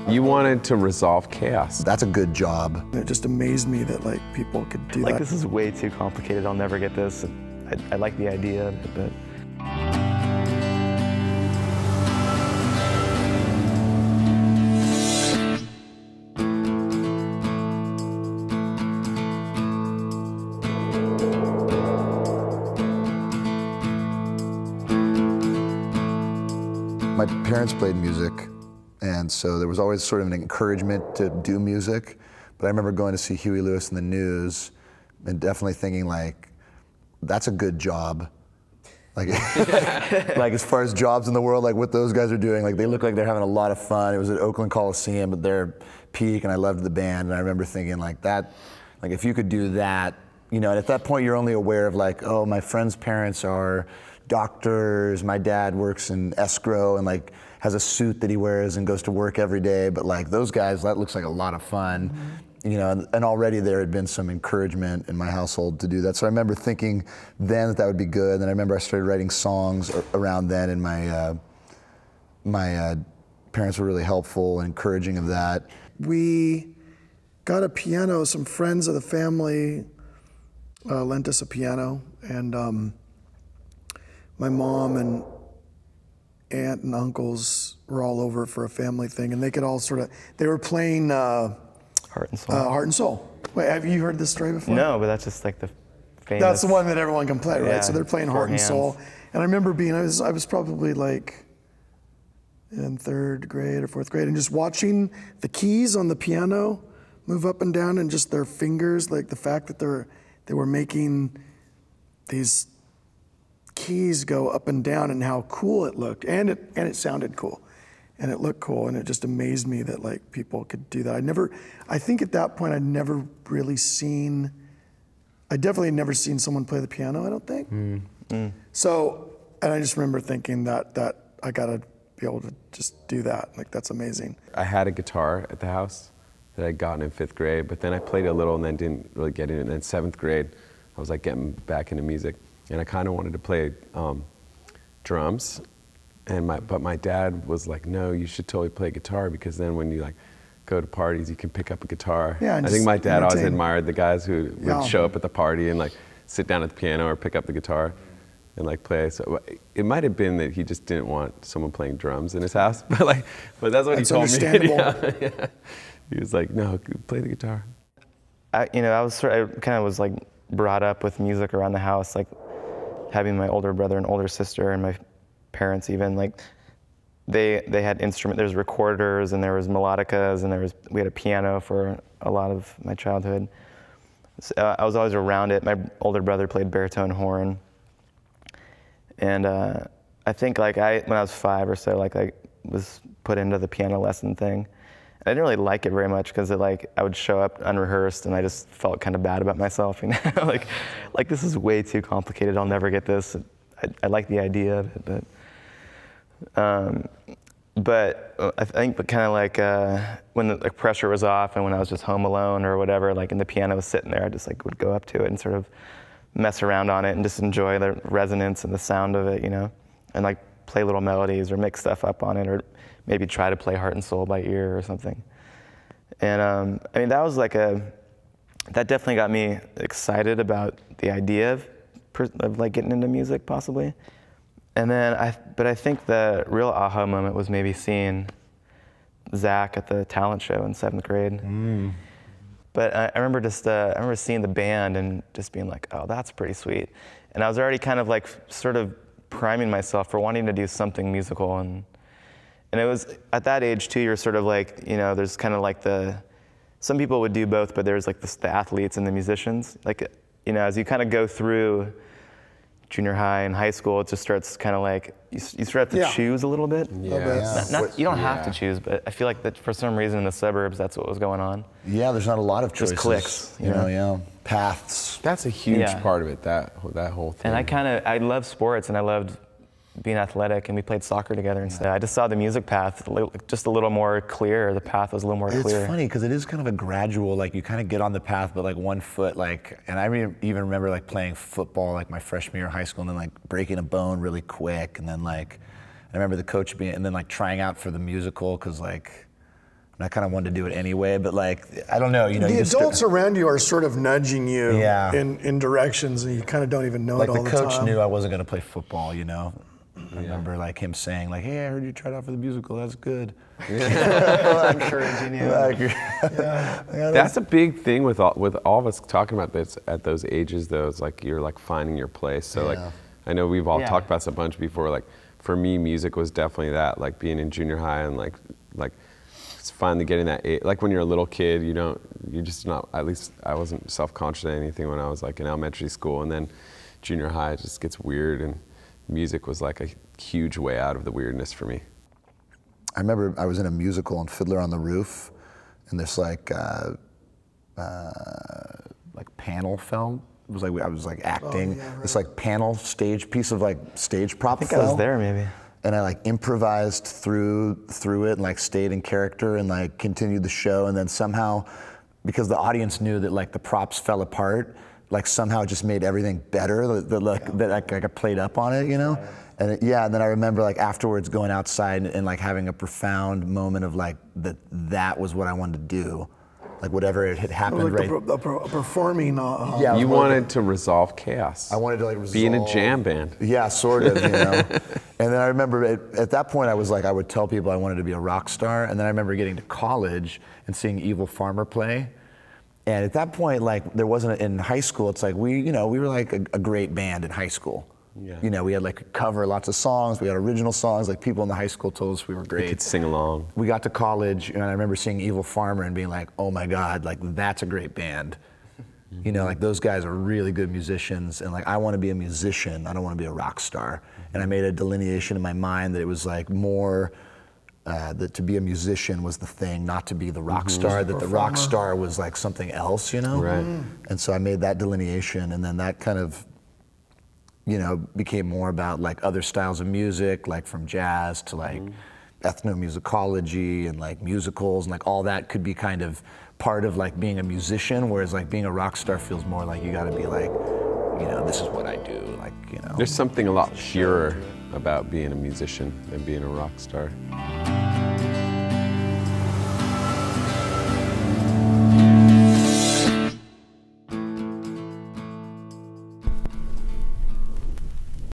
You wanted to resolve chaos. That's a good job. It just amazed me that like people could do that. Like, this is way too complicated, I'll never get this. I like the idea of it, but... My parents played music, and so there was always sort of an encouragement to do music. But I remember going to see Huey Lewis in the News and definitely thinking like, that's a good job. Like, like as far as jobs in the world, like what those guys are doing, like they look like they're having a lot of fun. It was at Oakland Coliseum at their peak, and I loved the band. And I remember thinking like that, like if you could do that, you know, and at that point you're only aware of like, oh, my friend's parents are doctors, my dad works in escrow and like has a suit that he wears and goes to work every day, but like those guys, that looks like a lot of fun. You know, and already there had been some encouragement in my household to do that. So I remember thinking then that that would be good. And I remember I started writing songs around then, and my parents were really helpful and encouraging of that. We got a piano. Some friends of the family lent us a piano, and my mom and aunt and uncles were all over for a family thing, and they could all sort of, they were playing Heart and Soul. Heart and Soul. Wait, have you heard this story before? No, but that's just like the famous... That's the one that everyone can play, right? Yeah, so they're playing Heart and Soul. And I remember being, I was probably like in 3rd grade or 4th grade, and just watching the keys on the piano move up and down, and just their fingers, like the fact that they were making these keys go up and down, and how cool it looked, and it sounded cool, and it looked cool, and it just amazed me that like people could do that. I think at that point I'd never really seen, I definitely had never seen someone play the piano, I don't think. So, and I just remember thinking that I gotta be able to just do that, like that's amazing. I had a guitar at the house that I'd gotten in 5th grade, but then I played a little and then didn't really get in it. And then 7th grade, I was like getting back into music. And I kind of wanted to play drums, but my dad was like, no, you should totally play guitar, because then when you like go to parties, you can pick up a guitar. Yeah, I think my dad always admired the guys who would show up at the party and like sit down at the piano or pick up the guitar and like play. So it might have been that he just didn't want someone playing drums in his house, but that's what he told me. Yeah. He was like, no, play the guitar. I kind of was like brought up with music around the house, like having my older brother and older sister, and my parents even, like they had instruments. There's recorders, and there was melodicas, and we had a piano for a lot of my childhood. So, I was always around it. My older brother played baritone horn, and I think like when I was 5 or so, like I was put into the piano lesson thing. I didn't really like it very much, because I would show up unrehearsed, and I just felt kind of bad about myself, you know, like this is way too complicated, I'll never get this. I like the idea of it, but I think kind of like when the pressure was off, and when I was just home alone or whatever, like and the piano was sitting there, I just like would go up to it and sort of mess around on it and just enjoy the resonance and the sound of it, you know, and like play little melodies or mix stuff up on it, or maybe try to play Heart and Soul by ear or something. And I mean, that was like that definitely got me excited about the idea of like getting into music possibly. And then but I think the real aha moment was maybe seeing Zach at the talent show in 7th grade. But I remember I remember seeing the band and just being like, oh, that's pretty sweet. And I was already kind of like sort of priming myself for wanting to do something musical, and it was at that age too, you're sort of like, you know, there's kind of like some people would do both, but there's like the athletes and the musicians. Like, you know, as you kind of go through junior high and high school, it just starts kind of like, you start to choose a little bit. Yeah. You don't have to choose, but I feel like that for some reason in the suburbs, that's what was going on. Yeah, there's not a lot of choices. Just clicks. You know, paths. That's a huge part of it, that whole thing. And I love sports, and I loved being athletic, and we played soccer together and stuff. I just saw the music path just a little more clear. The path was a little more clear. It's funny, because it is kind of a gradual, like you kind of get on the path, but like one foot, like, and I even remember like playing football like my freshman year of high school, and then like breaking a bone really quick, and then like, I remember the coach and then like trying out for the musical, because like, and I kind of wanted to do it anyway. But like, I don't know, you know. The you adults around you are sort of nudging you in directions, and you kind of don't even know it all the time. Like the coach knew I wasn't going to play football, you know. I remember like him saying like, "Hey, I heard you tried out for the musical. That's good." Encouraging you. That's a big thing with all of us talking about this at those ages. Though, it's like you're like finding your place. So like, I know we've all talked about this a bunch before. Like for me, music was definitely that. Like being in junior high and like it's finally getting that age. Like when you're a little kid, you're just not. At least I wasn't self-conscious of anything when I was like in elementary school, and then junior high it just gets weird and. Music was like a huge way out of the weirdness for me. I remember I was in a musical on Fiddler on the Roof, and this like panel fell. It was like I was like acting this like panel stage piece of like stage prop. I think I was there maybe. And I like improvised through it and like stayed in character and like continued the show, and then somehow, because the audience knew that like the props fell apart, like somehow it just made everything better that I played up on it, you know? And and then I remember like afterwards going outside and like having a profound moment of like that was what I wanted to do. Like whatever it had happened, like right? Performing. You wanted to resolve chaos. I wanted to like resolve. Be in a jam band. Yeah, sort of, you know? And then I remember at that point I was like, I would tell people I wanted to be a rock star. And then I remember getting to college and seeing Evil Farmer play. And at that point, like there wasn't, in high school, it's like we were like a great band in high school. Yeah. You know, we had like cover lots of songs, we had original songs, like people in the high school told us we were great. We could sing along. We got to college and I remember seeing Evil Farmer and being like, oh my God, like that's a great band. You know, like those guys are really good musicians and like I want to be a musician, I don't want to be a rock star. And I made a delineation in my mind that it was like more, that to be a musician was the thing, not to be the rock star, that the rock star was like something else, you know? Right. And so I made that delineation, and then that kind of, you know, became more about like other styles of music, like from jazz to like ethnomusicology and like musicals, and like all that could be kind of part of like being a musician, whereas like being a rock star feels more like you gotta be like, you know, this is what I do, like, you know. There's something a lot purer about being a musician than being a rock star.